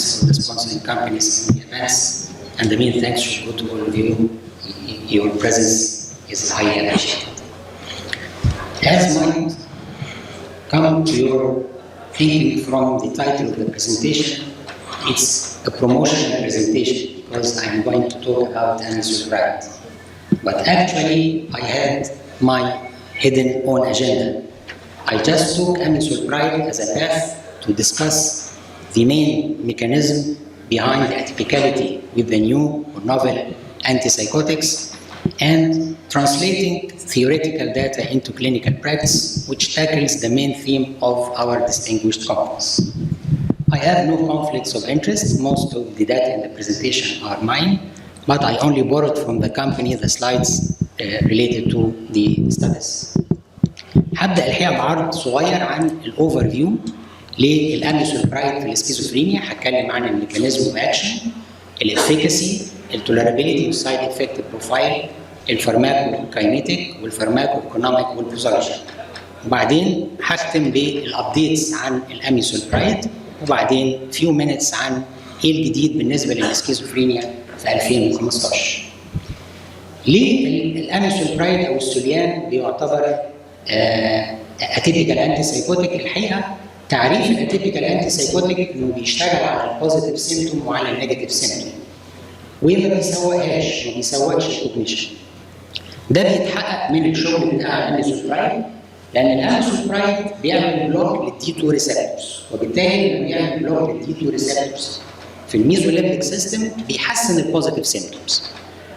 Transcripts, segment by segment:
thanks for the sponsoring companies and the events, and the main thanks should go to all of you. Your presence is highly appreciated. As might come to your thinking from the title of the presentation, it's a promotional presentation because I'm going to talk about amisulpride. But actually, I had my hidden own agenda. I just took amisulpride as a path to discuss the main mechanism behind the atypicality with the new or novel antipsychotics and translating theoretical data into clinical practice, which tackles the main theme of our distinguished conference. I have no conflicts of interest. Most of the data in the presentation are mine, but I only borrowed from the company the slides related to the studies. هبدأ الحقيقة بعرض صغير عن الأوفر فيو للأميسولبرايد في السكيزوفرينيا. هتكلم عن الميكانيزم اوف اكشن، الافيكاسي، التولرابيلتي والسايد افكت بروفايل، الفارماكوكاينيتيك والفارماكويكونوميك والبوزولوجي. وبعدين هختم بالابديتس عن الأميسولبرايد، وبعدين فيو مينتس عن ايه الجديد بالنسبة للسكيزوفرينيا في 2015. ليه الأميسولبرايد أو السوليان بيعتبر اتيبيكال انتي سايكوتيك؟ الحقيقه تعريف الاتيبيكال انتي سايكوتيك انه بيشتغل على البوزيتيف سيمتوم وعلى النيجاتيف سيمتوم، وما بيسوقهاش، ما بيسوقش الكوجنيشن. ده بيتحقق من الشغل بتاع الاميسولبرايد، لان الاميسولبرايد بيعمل بلوك للدي 2 ريسبتورز، وبالتالي لما بيعمل بلوك للدي 2 ريسبتورز في الميزوليمبيك سيستم بيحسن البوزيتيف سيمتومز.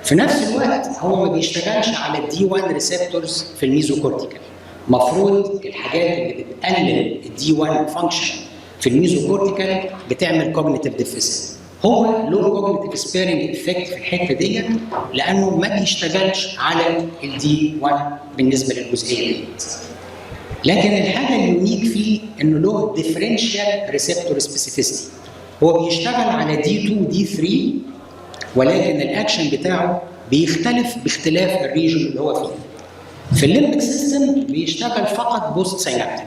في نفس الوقت هو ما بيشتغلش على الدي 1 ريسبتورز في الميزوكورتيكال. مفروض الحاجات اللي بتقلل الدي 1 فانكشن في الميزوكورتيكال بتعمل كوجنيتيف ديفيسيت. هو له كوجنيتيف سبيرنج افكت في الحته ديت لانه ما بيشتغلش على الدي 1 بالنسبه للجزئيه ديت. لكن الحاجه اليونيك فيه انه له ديفرنشال ريسبتور سبيسيفيستي. هو بيشتغل على دي 2 دي 3 ولكن الاكشن بتاعه بيختلف باختلاف الريجن اللي هو فيه. في الليمبك سيستم بيشتغل فقط بوست ساينابتيك،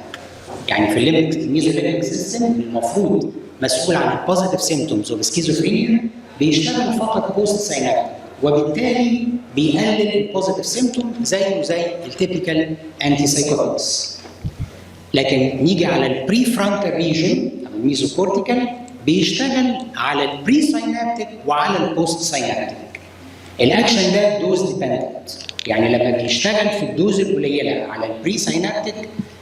يعني في الليمبك الميزوليمبك سيستم المفروض مسؤول عن البوزيتيف سيمتومز اوف سكيزوفرينيا بيشتغل فقط بوست ساينابتيك، وبالتالي بيقلل البوزيتيف سيمتوم زيه زي التيبيكال انتي سايكوتكس. لكن نيجي على البري فرونتال ريجن او الميزوكورتيكال بيشتغل على البري ساينابتيك وعلى البوست ساينابتيك. الاكشن ده دوز ديبندنت، يعني لما بيشتغل في الدوز القليله على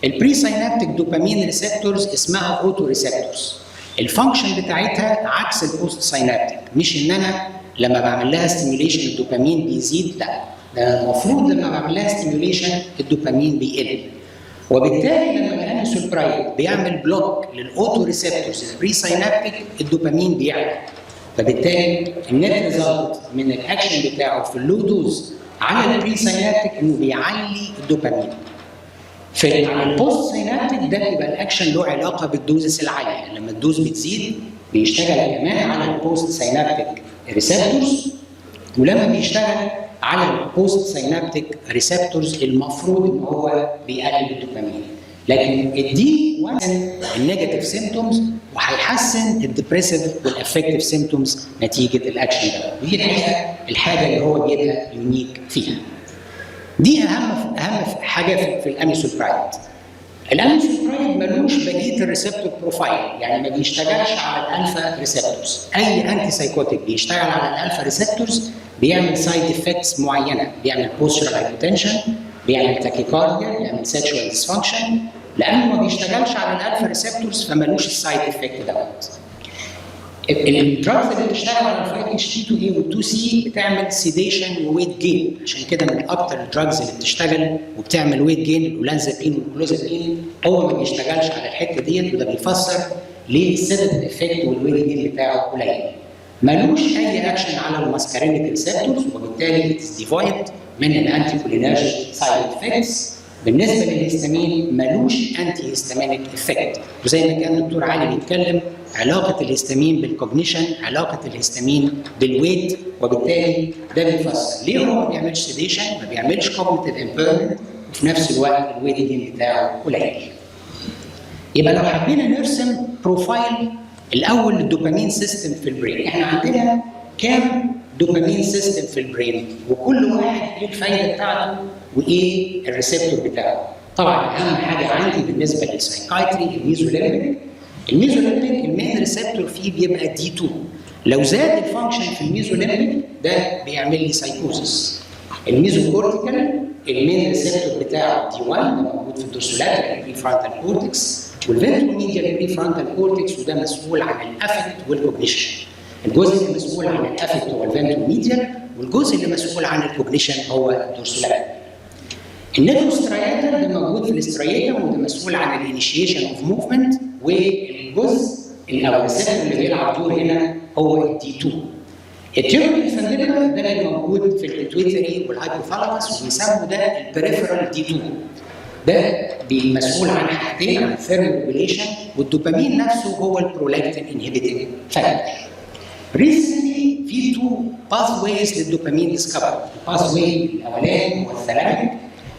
البري ساينابتيك دوبامين ريسبتورز اسمها اوتو ريسبتورز. الفانكشن بتاعتها عكس البوست ساينابتيك، مش ان انا لما بعمل لها ستيميوليشن الدوبامين بيزيد، لا، ده المفروض لما بعمل لها ستيميوليشن الدوبامين بيقل. وبالتالي لما الاميسولبرايد بيعمل بلوك للاوتو ريسبتورز البري ساينابتيك الدوبامين بيعلى. فبالتالي النت ريزلت من الاكشن بتاعه في اللو دوز على البري ساينابتيك انه بيعلي الدوبامين. على البوست ساينابتيك ده بيبقى الاكشن له علاقه بالدوزس العاليه، لما الدوز بتزيد بيشتغل كمان على البوست ساينابتيك ريسبتورز، ولما بيشتغل على البوست ساينابتيك ريسبتورز المفروض ان هو بيقلل الدوبامين. لكن الدي 1 النيجاتيف سيمتومز وهيحسن الديبريسيف والافكتيف سيمتومز نتيجه الاكشن ده. ودي الحقيقه الحاجه اللي هو بيبقى يونيك فيها. دي اهم حاجه في الاميسولبرايد. الاميسولبرايد ملوش بقيه الريسبتور بروفايل، يعني ما بيشتغلش على الالفا ريسبتورز. اي انتي سايكوتيك بيشتغل على الالفا ريسبتورز بيعمل سايد افكتس معينه، بيعمل بوستشرال هايبوتنشن، بيعمل تاكيكارديا، بيعمل سيكشوال ديسفانكشن، لانه ما بيشتغلش على الالفا ريسبتورز فمالوش السايد افكت دوت. الدراجز اللي بتشتغل على ال 5-HT2A وال 2C بتعمل سيديشن وويت جين، عشان كده من اكتر الدراجز اللي بتشتغل وبتعمل ويت جين الاولانزابين والكلوزابين. هو ما بيشتغلش على الحته ديت، وده بيفسر ليه السيداتيف افكت والويت جين بتاعه قليل. مالوش اي اكشن على الماسكارينيك ريسبتورز، وبالتالي اتس ديفايد من الانتي كولينرجيك سايد افكتس. بالنسبه للهستامين مالوش انتي هيستامينيك افكت، وزي ما كان الدكتور علي بيتكلم علاقه الهستامين بالكوجنيشن، علاقه الهستامين بالويت، وبالتالي ده بيفسر ليه هو ما بيعملش سيديشن، ما بيعملش كوجنيتيف امبيرمنت، وفي نفس الوقت الويت جين بتاعه قليل. يبقى لو حبينا نرسم بروفايل الاول الدوبامين سيستم في البرين. احنا عندنا كام دوبامين سيستم في البرين، وكل واحد له الفايده بتاعته وايه الريسبتور بتاعه. طبعا اهم حاجه عندي بالنسبه للسايكايتري الميزوليمبيك. الميزوليمبيك المين ريسبتور فيه بيبقى دي 2. لو زاد الفانكشن في الميزوليمبيك ده بيعمل لي سايكوزس. الميزوكورتيكال المين ريسبتور بتاعه دي 1 ده موجود في الدورسولاترال بري فرونتال كورتكس والفنتروميديال بري فرونتال كورتكس، وده مسؤول عن الافكت والكوجنيشن. الجزء اللي مسؤول عن الافكت هو الفنتروميديال، والجزء اللي مسؤول عن الكوجنيشن هو الدورسولاترال. النيكروسترياتال ده موجود في الاسترياتم وده مسؤول عن الانيشيشن اوف موفمنت، والجزء او الريسبتور اللي بيلعب دور هنا هو الدي 2. التيوبولار فانديبولار ده اللي موجود في البيتويتري والهايبوثالاموس وبيسموا ده البريفرال دي 2. ده مسؤول عن حاجتين، عن الثيرموريجوليشن والدوبامين نفسه هو البرولاكتين انهبيتنج فاكتور. ريسنتلي في 2 باثويز للدوبامين ديسكفر. الباثوي الاولاني هو الثلاميك.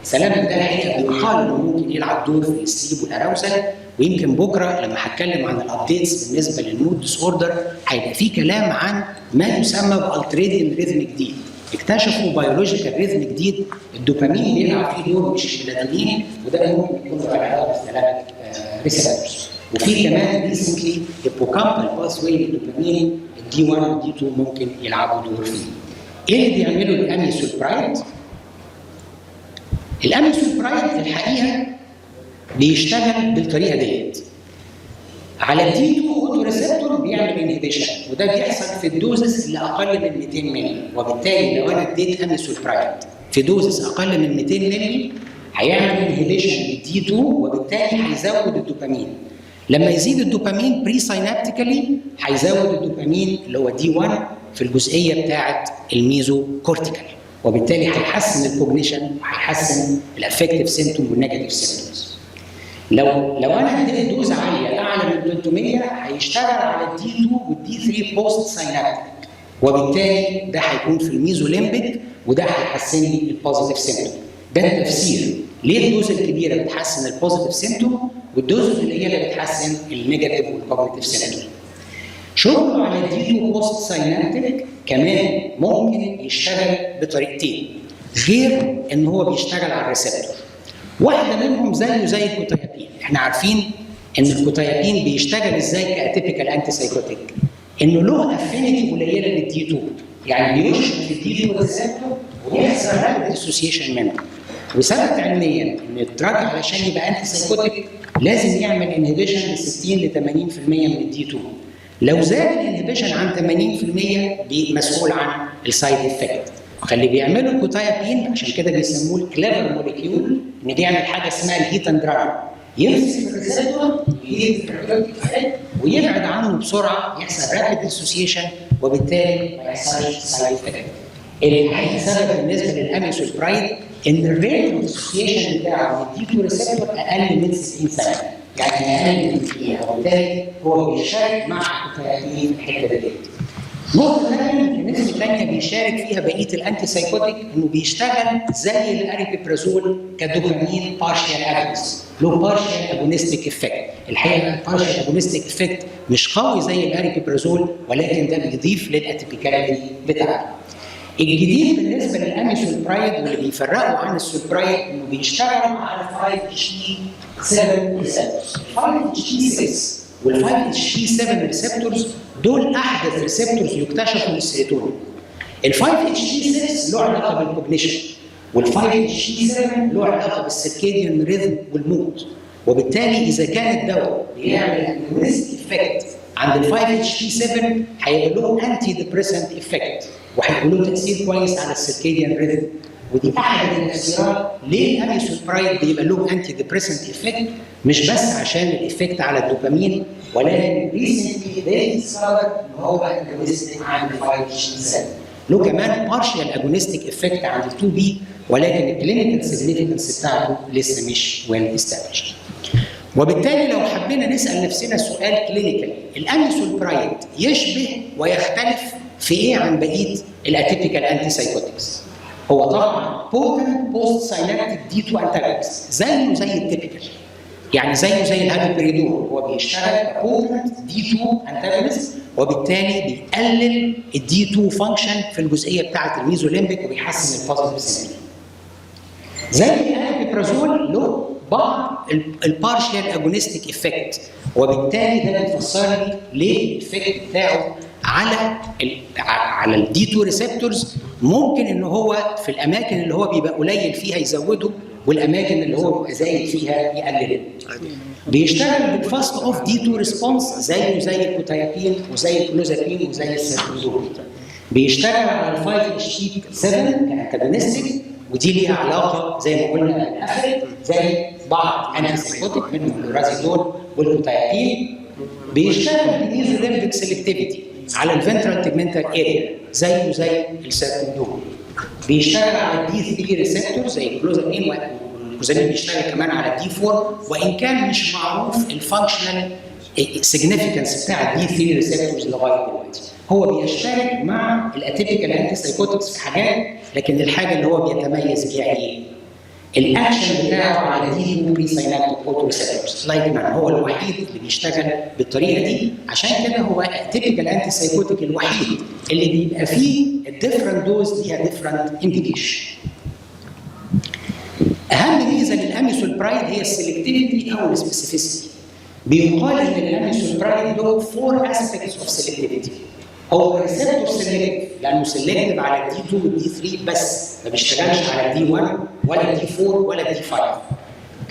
الثلاميك ده الحقيقه بيقال انه ممكن يلعب دور في السليب والاراوزل، ويمكن بكره لما هتكلم عن الابديتس بالنسبه للمود ديس اوردر هيبقى في كلام عن ما يسمى بالتريديان ريزم جديد. اكتشفوا بيولوجيكال ريزم جديد الدوبامين بيلعب فيه دور مش الميلاتونين، وده ممكن يكون له علاقه بالثلاميك ريسبتورز. وفي كمان ريسنتلي هيبوكامبال باثوي للدوبامين الدي 1 والدي 2 ممكن يلعبوا دور فيه. ايه اللي بيعمله الاميسولبرايد؟ الاميسولبرايد الحقيقه بيشتغل بالطريقه ديت. على الدي 2 اوتو ريسبتور بيعمل انهبيشن، وده بيحصل في الدوزز اللي اقل من 200 مللي، وبالتالي لو انا اديت اميسولبرايد في دوزز اقل من 200 مللي هيعمل انهبيشن للدي 2 وبالتالي هيزود الدوبامين. لما يزيد الدوبامين بري ساينابتيكالي هيزود الدوبامين اللي هو دي 1 في الجزئيه بتاعه الميزو كورتيكال، وبالتالي هيحسن الكوجنيشن وهيحسن الافكتيف سيمتوم والنيجاتيف سيمتومز. لو انا اديت دوز عاليه اعلى من 300 هيشتغل على الدي 2 والدي 3 بوست ساينابتيك، وبالتالي ده هيكون في الميزوليمبيك وده هيحسن لي البوزيتيف سيمتوم. ده التفسير ليه الدوز الكبيره بتحسن البوزيتيف سيمتوم والدوز القليله بتحسن النيجاتيف والكوجنيتيف سيمتوم. شغله على الدي 2 بوست ساينابتيك كمان ممكن يشتغل بطريقتين غير ان هو بيشتغل على الريسبتور. واحده منهم زي الكوتايابين. احنا عارفين ان الكوتايابين بيشتغل ازاي كاتيبيكال انتي سايكوتيك، انه له افينيتي قليله للدي 2، يعني بيشبك الدي 2 ريسبتور ويحصل رابيد ديسوسيشن منه. وثبت علميا ان الدراج علشان يبقى انتي سايكوتيك لازم يعمل انهبيشن ل 60 ل 80% من الدي 2. لو زاد الانهبيشن عن 80% مسؤول عن السايد افكت. فاللي بيعملوا الكوتايابين عشان كده بيسموه الكليفر موليكيول، ان بيعمل حاجه اسمها الهيت اند دراج، يمسك الريسبتور ويبعد عنه بسرعه، يحصل رابيد ديسوسيشن وبالتالي ما يحصلش سايد افكت. الحقيقه سبب بالنسبه للاميسولبرايد ان الريت اوف ديسوسيشن بتاعه من الدي 2 ريسبتور اقل من 60 ثانيه، يعني اقل من دقيقه، وبالتالي هو بيشارك مع الكوتايابين في الحته ديت. نقطة ثانية النسبة الثانية بيشارك فيها بقية الأنتي سايكوتيك إنه بيشتغل زي الأريبيبرازول كدوبامين بارشال أجونست، له بارشال أجونستيك إفكت. الحقيقة البارشال أجونستيك إفكت مش قوي زي الأريبيبرازول، ولكن ده بيضيف للأتيبيكاليتي بتاعته. الجديد بالنسبة للأميسولبرايد واللي بيفرقوا عن السولبرايد إنه بيشتغل على 5HT7 ريسبتورز. 5HT6 وال5HT7 ريسبتورز دول احدث ريسبتورز يكتشفوا للسيروتونين. ال5HT6 له علاقه بالكوجنيشن، وال5HT7 له علاقه بالسيركيديان ريذم والمود، وبالتالي اذا كان الدواء بيعمل انتاجونست افكت عند ال5HT7 هيبقى له انتي ديبريسنت افكت وهيبقى له تاثير كويس على السيركيديان ريذم. ودي احد التفسيرات ليه الاميسولبرايد بيبقى له انتي ديبريسنت افكت، مش بس عشان الافكت على الدوبامين، ولكن ريسنتلي ده اتثبت ان هو اجونستيك عند 5HT7. له كمان بارشال اجونستيك افكت عند 2B، ولكن الكلينيكال سيجنيفيكانس بتاعته لسه مش ويل استابلشد. وبالتالي لو حبينا نسال نفسنا سؤال كلينيكال، الاميسولبرايد يشبه ويختلف في ايه عن بقيه الاتيبيكال انتي سايكوتكس؟ هو طبعا بوتنت بوست ساينابتيك دي 2 انتاجونست زيه زي التيبيكال، يعني زيه زي الهالوبريدول، هو بيشتغل كبوتنت D2 انتاجونست، وبالتالي بيقلل الD2 فانكشن في الجزئيه بتاعه الميزوليمبيك وبيحسن البوزيتيف سيمبتوم. زي الانابيبرازول له بعض البارشال اجونستيك افكت، وبالتالي ده بيفسر لي ليه الافكت بتاعه على الدي 2 ريسبتورز ممكن ان هو في الاماكن اللي هو بيبقى قليل فيها يزوده، والاماكن اللي هو بيبقى زايد فيها يقلله. بيشتغل بالفاست اوف دي 2 ريسبونس زيه زي الكوتايابين وزي الكلوزابين وزي السيرتوزول. بيشتغل على ال 5 اتش تي 7 كانتاجونستيك، ودي ليها علاقه زي ما قلنا بالافكت زي بعض انتي سايكوتيك منهم الرازيدول والكوتايابين. بيشتغل بميزوليمبيك سيلكتيفيتي على الفنترال تيجمنتال اريا زيه زي السيرتوزول. بيشتغل على الدي 3 ريسبتور زي الكلوزابين، والكلوزابين بيشتغل كمان على الدي 4، وان كان مش معروف الفانكشنال سيجنيفيكانس بتاع الدي 3 ريسبتورز لغايه دلوقتي. هو بيشترك مع الاتيبيكال انتي سايكوتكس في حاجات، لكن الحاجه اللي هو بيتميز بيها ايه؟ الاكشن بتاعه على دي بري ساينابتيك اوتو ريسبتورز. لايكمان هو الوحيد اللي بيشتغل بالطريقه دي، عشان كده هو الاتيبيكال انتي سايكوتيك الوحيد اللي بيبقى فيه الديفرنت دوز ليها ديفرنت انديكيشن. اهم ميزه للاميسولبرايد هي السلكتيفيتي او السبيسيفيسيتي. بيقال ان الاميسولبرايد له 4 اسبيكتس اوف سلكتيفيتي. هو ريسبتور سيلكتيف لانه سيلكتيف على الدي 2 والدي 3 بس، ما بيشتغلش على الدي 1 ولا الدي 4 ولا الدي 5.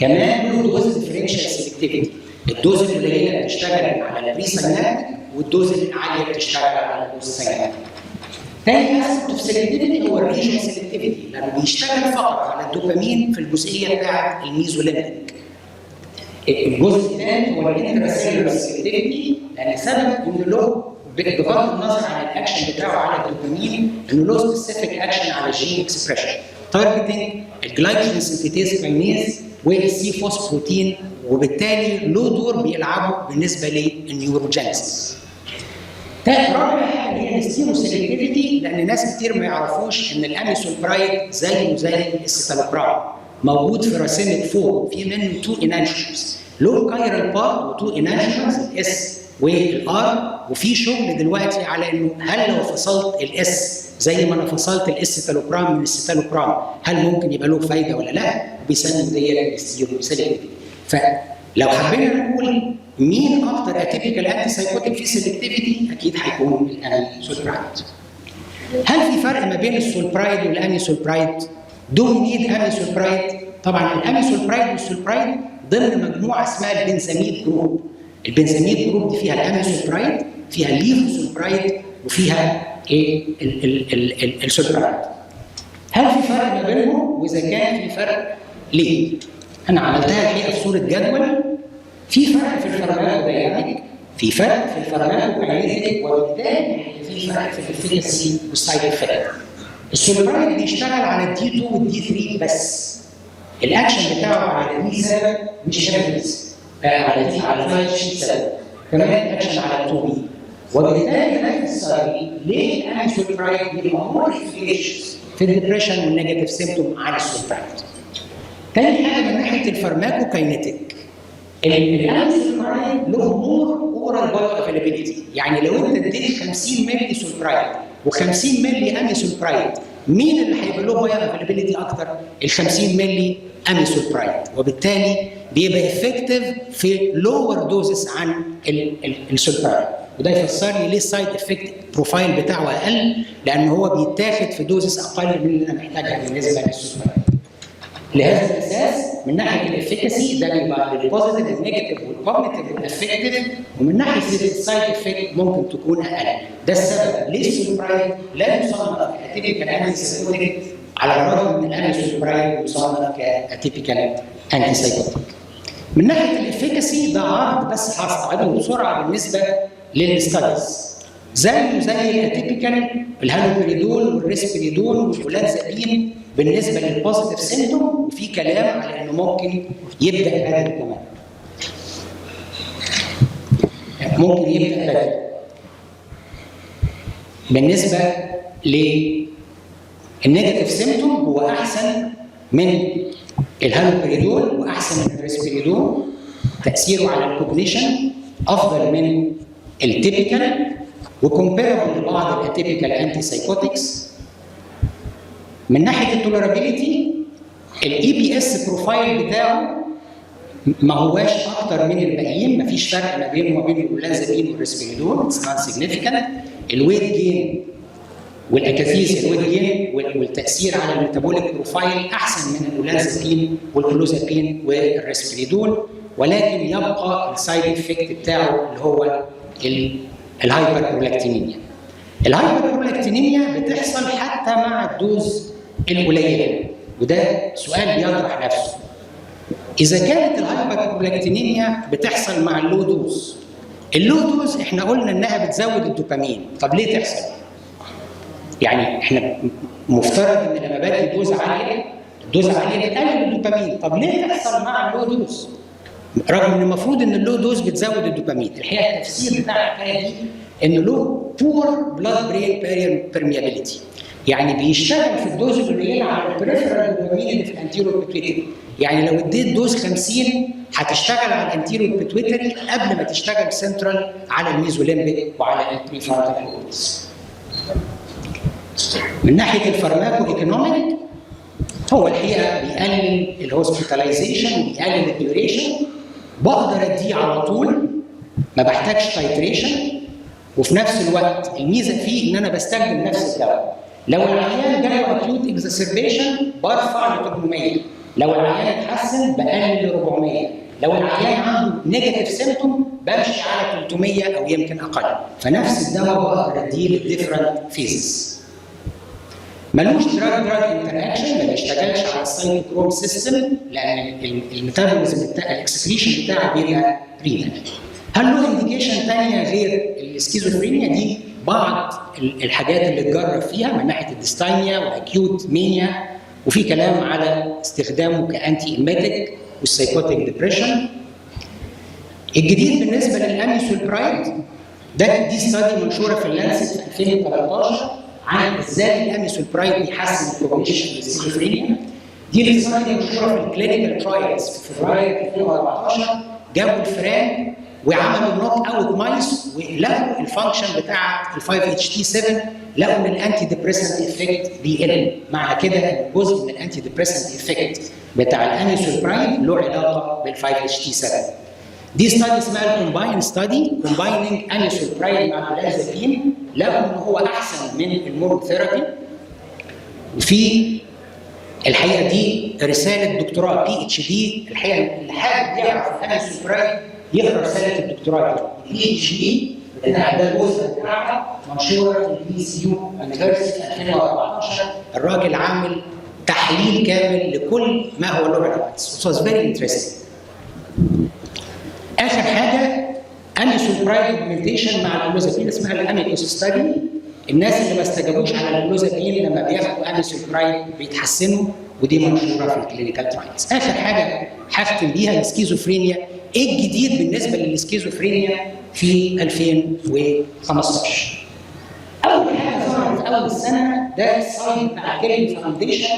كمان له دوز ديفرنشال سيلكتيفيتي، الدوز القليله بتشتغل على البري ساينابتيك والدوز العاليه بتشتغل على البوست ساينابتيك. تاني اسبكت اوف سيلكتيفيتي هو الريجن سيلكتيفيتي، لانه بيشتغل فقط على الدوبامين في الجزئيه بتاعه الميزوليمبيك. الجزء الثاني هو الانتراسيلولار سيلكتيفيتي، لان سبب انه له بغض النظر عن الاكشن بتاعه على الدوبامين انه له سبيسيفيك اكشن على الجين اكسبريشن تارجتنج الجلايكوجين سنتيتيز كاينيز والسي فوسفروتين، وبالتالي له دور بيلعبه بالنسبه للنيوروجينيسيس. رابع حاجه هي الستيرو سيلكتيفيتي، لان ناس كتير ما يعرفوش ان الاميسولبرايد زيه زي السيتالوبرام موجود في راسيميك 4، في منه 2 انانشيومز، له كايرال بار و2 انانشيومز الاس والار، وفي شغل دلوقتي على انه هل لو فصلت الاس زي ما انا فصلت الاسيتالوبرام من السيتالوبرام هل ممكن يبقى له فايده ولا لا؟ بيسموا دي الستيرو سيلكتيفيتي. فلو حبينا نقول مين اكتر اتيبيكال انتي سايكوتيك في سيلكتيفيتي، اكيد هيكون الاميسولبرايد. هل في فرق ما بين السولبرايد والاميسولبرايد؟ دو نيد اميسولبرايد؟ طبعا الاميسولبرايد والسولبرايد ضمن مجموعه اسمها البنزاميد جروب. البنزاميد جروب دي فيها الاميسولبرايد، فيها الليفوسولبرايد، وفيها السولبرايد. هل في فرق ما بينهم؟ واذا كان في فرق ليه؟ انا عملتها الحقيقه في صوره جدول. في فرق في الفارماكودايناميك، في فرق في الفارماكوكاينيتيك، وبالتالي في فرق في الافيكاسي والسايد افكت. السولبرايد بيشتغل على الدي 2 والدي 3 بس. الاكشن بتاعه على الدي 7 مش بس على الدي 7 كمان الاكشن على 2 بي، وبالتالي هنفسر ليه الاميسولبرايد بيبقى مور افيكيشس في الديبريشن والنيجاتيف سيمبتوم على السولبرايد. تاني حاجه من ناحيه الفارماكوكاينيتيك، الاميسولبرايد له مور اورال بايو افيلابيلتي، يعني لو انت اديت 50 مللي سولبرايد و50 مللي اميسولبرايد، مين اللي هيبقى له بايو افيلابيلتي اكتر؟ ال 50 مللي اميسولبرايد، وبالتالي بيبقى افكتيف في لور دوزز عن السولبرايد. وده يفسر لي ليه السايد افكت بروفايل بتاعه اقل، لان هو بيتاخد في دوزز اقل من اللي انا محتاجها بالنسبه للسولبرايد. لهذا الاساس من ناحيه الافيكاسي ده بيبقى للبوزيتيف والنيجاتيف والكوجنيتيف والافكتيف، ومن ناحيه السايد افكت ممكن تكون اقل. ده السبب ليه السولبرايد لا يصنف كاتيبيكال انتي سايكوتيك على الرغم من ان السولبرايد يصنف كاتيبيكال انتي سايكوتيك. من ناحيه الافيكاسي ده عرض بس هستعرضه بسرعه بالنسبه للستاديز. زي الاتيبيكال الهالوبريدول والريسبريدول والفولانزابين بالنسبه للبوزيتيف سيمبتوم، وفي كلام على انه ممكن يبدا بدري كمان. ممكن يبدا بدري. بالنسبه للنيجاتيف سيمبتوم هو احسن من الهالوبريدول واحسن من الريسبريدول، تاثيره على الكوجنيشن افضل من التيبيكال وكومبيربل لبعض الاتيبيكال انتي سايكوتكس. من ناحيه التولرابيلتي الاي بي اس بروفايل بتاعه ما هواش اكتر من الباقيين، مفيش فرق ما بينه وما بين الولانزابين والريسبيريدون، اتس نوت سيجنيفيكانت. الويت جين والاكاثيس الويت جين والتاثير على الميتابوليك بروفايل احسن من الولانزابين والكلوزابين والريسبيريدون، ولكن يبقى السايد افكت بتاعه اللي هو الهايبر برولاكتينيميا. الهايبر برولاكتينيميا بتحصل حتى مع الدوز القليله، وده سؤال بيطرح نفسه. إذا كانت الهايبر برولاكتينيميا بتحصل مع اللو دوز، اللو دوز احنا قلنا انها بتزود الدوبامين، طب ليه تحصل؟ يعني احنا مفترض ان لما بدي دوز عاليه، الدوز عاليه بتقلل الدوبامين، طب ليه تحصل مع اللو دوز؟ رغم ان المفروض ان اللو دوز بتزود الدوبامين، الحقيقه التفسير بتاع الحكايه دي انه له بور بلاد برين بيرميابيليتي، يعني بيشتغل في الدوز القليله على البريفرال دوبامين اللي في الانتيريور بيتويتري، يعني لو اديت دوز 50 هتشتغل على الانتيريور بيتويتري قبل ما تشتغل سنترال على الميزوليمبيك وعلى البريفرونتال كورتكس. من ناحيه الفارماكو ايكونوميك هو الحقيقه بيقلل الهوسبيتاليزيشن، بيقلل الديوريشن، بقدر اديه على طول ما بحتاجش تايتريشن، وفي نفس الوقت الميزه فيه ان انا بستخدم نفس الدواء. لو العيان جاله اكيوت اكزاسربيشن برفع ل 800، لو العيان اتحسن بقلل ل 400، لو العيان عنده نيجاتيف سيمتوم بمشي على 300 او يمكن اقل، فنفس الدواء بقدر اديه للديفرنت فيزز. ملوش دراج انتر اكشن، ما بيشتغلش على السايتوكروم سيستم لان الميتابوليزم بتاع الاكسكريشن بتاعه بيبقى رينال. هل له انديكيشن ثانيه غير السكيزوفرينيا؟ دي بعض الحاجات اللي اتجرب فيها من ناحيه الديستاينيا واكيوت مانيا، وفي كلام على استخدامه كانتي ايميتيك والسايكوتيك ديبريشن. الجديد بالنسبه للاميسولبرايد دي ستادي منشوره في اللانست في 2013 عن ازاي الاميسولبرايد بيحسن الكوجنيشن في السكيزوفرينيا. دي الستادي منشوره في الكلينيكال ترايلز في فبراير 2014. جابوا الفئران وعملوا نوك اوت مايس ولقوا الفانكشن بتاع ال 5 اتش تي 7، لقوا ان الانتي ديبريسنت افكت بيقل. معنى كده ان جزء من الانتي ديبريسنت افكت بتاع الاميسولبرايد له علاقه بال 5 اتش تي 7. دي ستادي اسمها الكومباين ستادي، كومبايننج اميسولبرايد مع الازابين، لقوا ان هو احسن من المونوثيرابي. وفي الحقيقه دي رساله دكتوراه بي اتش دي، الحقيقه اللي حابب يعرف الاميسولبرايد يقرا رساله الدكتوراه بي اتش دي بتاع ده الجزء بتاعها منشوره في البي سي يو يونيفرسيتي 2014. الراجل عامل تحليل كامل لكل ما هو له علاقه. It was very interesting. اخر حاجه اميسولبرايد اوجمنتيشن مع الكلوزابين اسمها الاميكوس ستادي. الناس اللي ما استجابوش على الكلوزابين لما بياخدوا اميسولبرايد بيتحسنوا، ودي منشوره في الكلينيكال ترايلز. اخر حاجه هختم بيها السكيزوفرينيا. ايه الجديد بالنسبه للسكيزوفرينيا في 2015؟ اول حاجه ظهرت في اول السنه ده السايت بتاع كيرلي فاونديشن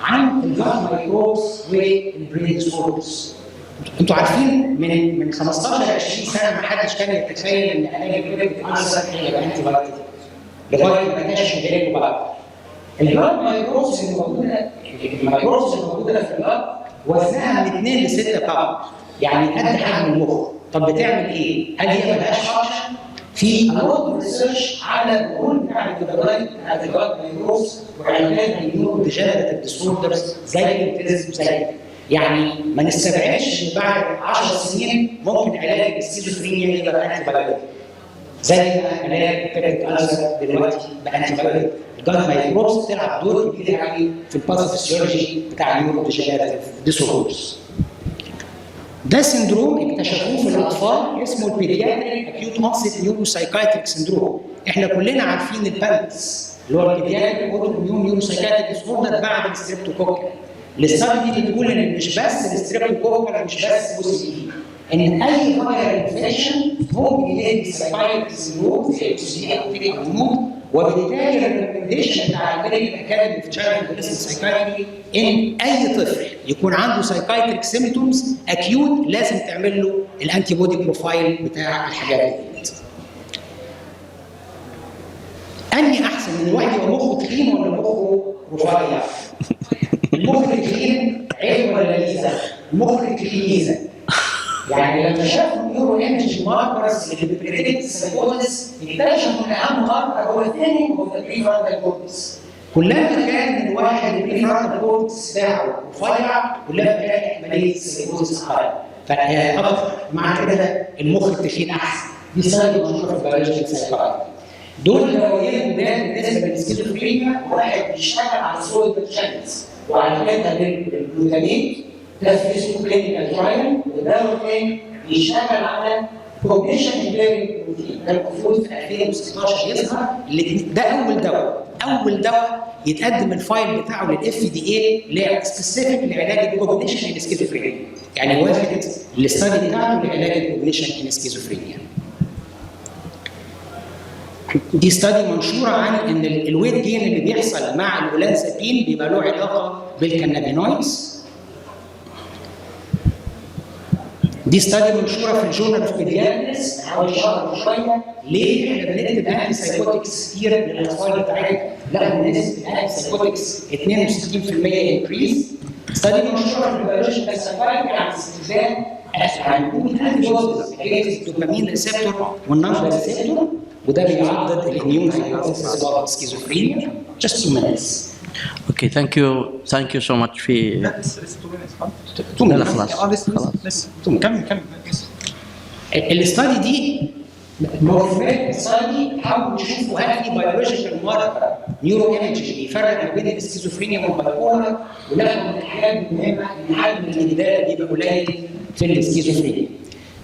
عن الجات مايكروبس والبرين ديسوردرز. انتوا عارفين من 15 ل 20 سنه ما حدش كان يتخيل ان علاج البرين كانسر هيبقى انتي بايوتيك لغايه ما اكتشفوا غيره بقى. الجات مايكروبس الموجوده في الجات وزنها من 2 ل 6 باوند، يعني قد حجم المخ. طب بتعمل ايه؟ هل هي ملهاش فانكشن؟ في الوت ريسيرش على الجول بتاع الديفلوبمنت بتاع الجات مايكروبس وعلاجات النيورو ديجنريتيف ديسوردرز زي الاوتيزم زي كده. يعني ما نستبعدش ان بعد 10 سنين ممكن علاج السكيزوفرينيا يبقى انتي بايوتيك زي ما علاج البيبتيك ألسر دلوقتي بانتي بايوتيك. الجات مايكروبس بتلعب دور كبير قوي في الباثوفيسيولوجي بتاع النيورو ديجنريتيف ديسوردرز. ده سندروم اكتشفوه في الاطفال اسمه البيدياتريك اكيوت اونست نيورو سايكايتريك سندروم. احنا كلنا عارفين البالانس اللي هو البيدياتريك اوتو نيورو سايكايتريك ديسوردر بعد الستريبتوكوكل. الاستادي دي بتقول ان مش بس الستريبتوكوكل مش بس OCD، ان اي فايرال انفكشن ممكن يلاقي سايكايتريك سندروم زي التوسيديا او تيك هرمون، وبالتالي الريكومنديشن بتاع الامريكان اكاديمي في تشايلد ميديسن سايكايتري ان اي طفل يكون عنده سايكايتريك سيمبتومز اكيوت لازم تعمل له الانتي بودي بروفايل بتاع الحاجات دي. انهي احسن من الواحد يبقى مخه تخين ولا مخه رفيع؟ المخ التخين عيب ولا ميزه؟ المخ التخين ميزه. يعني لما شافوا النيورو ايمج ماركرز اللي بتبريدكت السايكوزس اكتشفوا ان اهم ماركر هو الثاني هو البري فرونتال كورتكس. كلما كان الواحد البري فرونتال كورتكس بتاعه رفيع كلما كان احتماليه السايكوزس اقل. فاكثر مع كده المخ التخين احسن. دي سايد مشهوره في البيولوجيكال سايكايتري. دول دوايين جداد بالنسبه للسكيزوفرينيا، واحد بيشتغل على السوليد شانلز وعلى كده الجلوتاميت ده في اسمه كلينيكال ترايل، والدواء الثاني بيشتغل على كوجنيشن امبيرنج بروتين ده المفروض في 2016 يظهر. ده اول دواء يتقدم الفايل بتاعه للاف دي اي اللي هي سبيسيفيك لعلاج الكوجنيشن السكيزوفرينيا، يعني واخد الاستادي بتاعته لعلاج الكوجنيشن السكيزوفرينيا. دي ستادي منشوره عن ان الويت جين اللي بيحصل مع الاولانزابين بيبقى له علاقه بالكانابينويدز. دي ستادي منشوره في الجورنال اوف بيدياتريكس حوالي شهر وشويه. ليه احنا بنكتب انتي سايكوتكس كتير للاطفال بتاعتنا؟ لا نسبه الانتي سايكوتكس 62% انكريز. ستادي منشوره في البيولوجيكال سايكايتري عن استخدام هنقول انتي بوديز اجينست الدوبامين ريسبتور والنمبر ريسبتور، وده بيعضد الاميون هايبوثيسيس اوف سكيزوفرينيا. Just 2 minutes. Okay, thank you so much. في لا خلاص. كمل. الاستادي دي مورفات الستادي حاولوا يشوفوا هل في بيولوجيكال ماركر نيورو ايمجنج بيفرق ما بين السكيزوفرينيا والبايبولر، ولقوا من الحاجات المهمه ان حجم الانهدار بيبقى قليل في السكيزوفرينيا.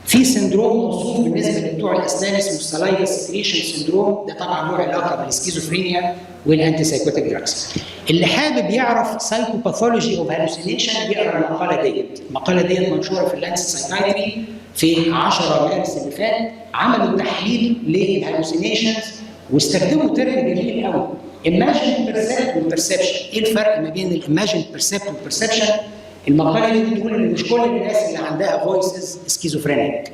في سندروم موصوف بالنسبه لبتوع الاسنان اسمه السلايفا سكريشن سندروم، ده طبعا له علاقه بالسكيزوفرينيا والانتي سايكوتيك دراجز. اللي حابب يعرف سايكوباثولوجي اوف هالوسينيشن يقرا المقاله ديت. المقاله ديت منشوره في اللانس سايكايتري في 10 مارس اللي فات. عملوا تحليل للهالوسينيشنز واستخدموا ترم جميل قوي، ايماجين بيرسبت والبرسبشن. ايه الفرق ما بين الايماجين بيرسبت والبرسبشن؟ المقاله دي بتقول ان مش كل الناس اللي عندها فويسز سكيزوفرينيك،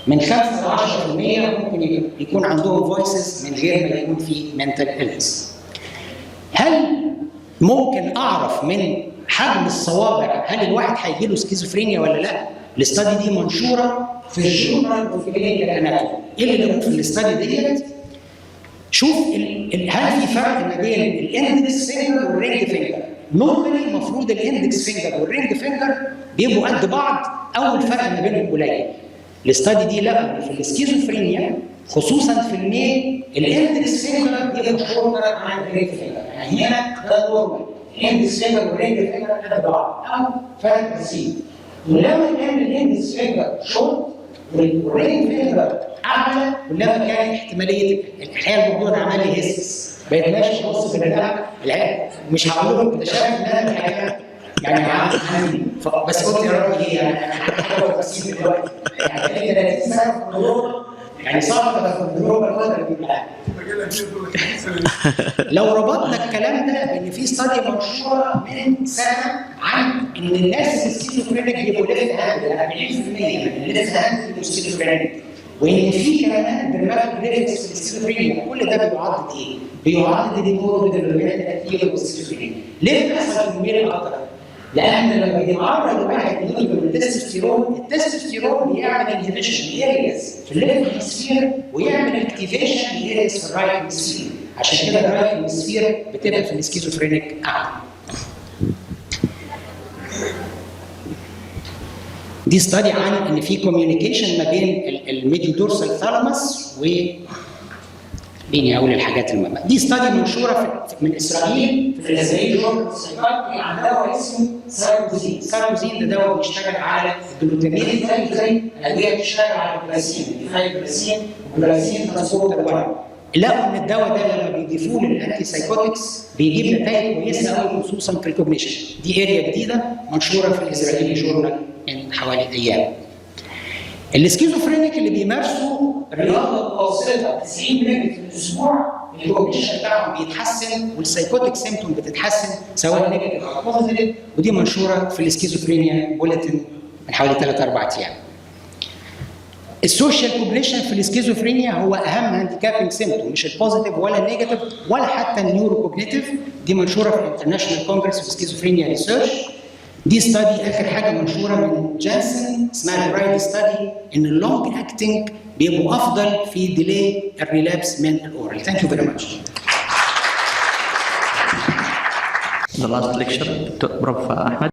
من 5 ل 10% ممكن يكون عندهم فويسز من غير ما يكون في منتال إلنس. هل ممكن اعرف من حجم الصوابع هل الواحد هيجي له سكيزوفرينيا ولا لا؟ الاستادي دي منشوره في الجورنال اوف كلينيكال اناتومي. ايه اللي لقوه في الاستادي ديت؟ شوف هل في فرق ما بين الاندكس فينجر والرينج فينجر؟ نورمالي المفروض الاندكس فينجر والرينج فينجر بيبقوا قد بعض او الفرق ما بينهم قليل. الاستادي دي لقوا في السكيزوفرينيا خصوصا في الميل الاندكس فينجر بيبقى شورتر عن الرينج فينجر، يعني هنا ده نورمال الاندكس فينجر والرينج فينجر قد بعض او فرق بسيط. ولما كان الاندكس فينجر شورت والرينج فينجر اعلى كلما كان احتماليه الحقيقه الموضوع ده عمل لي هيسس، بقيت ماشي ببص في العيال مش هقول لكم اكتشفت ان انا الحقيقه يعني عندي بس قلت يا رب ايه يعني حاجه بسيطه دلوقتي يعني 30 سنه في الدروب يعني صعب في الدروب الفتره دي. لو ربطنا الكلام ده بان في استادي منشوره من سنه عن ان الناس السكيزوفرينيك بيبقوا لسه 40% من اللي لسه عندهم سكيزوفرينيك، وان في كمان برنامج ريفلكس في السكيزوفرينيا، كل ده بيعضد ايه؟ بيعضد النيورو ديفلوبمنت كتير والسكيزوفرينيا. ليه بيحصل في الميل اكتر؟ لان لما بيتعرض الواحد للتستوستيرون، التستوستيرون بيعمل انهبيشن ارياز في الليفت هيمسفير ويعمل اكتيفيشن ارياز في الرايت هيمسفير، عشان كده الرايت هيمسفير بتبقى في السكيزوفرينيك اعلى. دي استادي عن ان في كوميونيكيشن ما بين الميديو دورسال ثالاموس و بيني اقول الحاجات المهمه. دي استادي منشوره من اسرائيل في الاسرائيلي جورنال سايكايتري عن دواء اسمه سايكوزين. سايكوزين ده دواء بيشتغل على الجلوتامين زي ادويه بتشتغل على الجلاسين، الجلاسين والجلاسين ترانسبورتر 1. لقوا ان الدواء ده لما بيضيفوه للانتي سايكوتكس بيجيب نتائج كويسه قوي خصوصا في الكوجنيشن. دي اريا جديده منشوره في الاسرائيلي جورنال من حوالي ايام. السكيزوفرينيك اللي بيمارسوا رياضه متوسطه 90 مينت في الاسبوع الكوجنيشن بتاعهم بيتحسن والسايكوتيك سيمتوم بتتحسن سواء نيجاتيف او بوزيتيف، ودي منشوره في السكيزوفرينيا بوليتن من حوالي 3-4 ايام. السوشيال كوجنيشن في السكيزوفرينيا هو اهم هانديكابينج سيمتوم، مش البوزيتيف ولا النيجاتيف ولا حتى النيورو كوجنيتيف. دي منشوره في الانترناشونال كونجرس اوف سكيزوفرينيا ريسيرش. دي ستادي اخر حاجه منشوره من جانسن اسمها البرايد ستادي، ان اللونج اكتنج بيبقوا افضل في ديلي الريلابس من الاورال. ثانك يو فيري ماتش. The last lecture, Prof. Ahmed.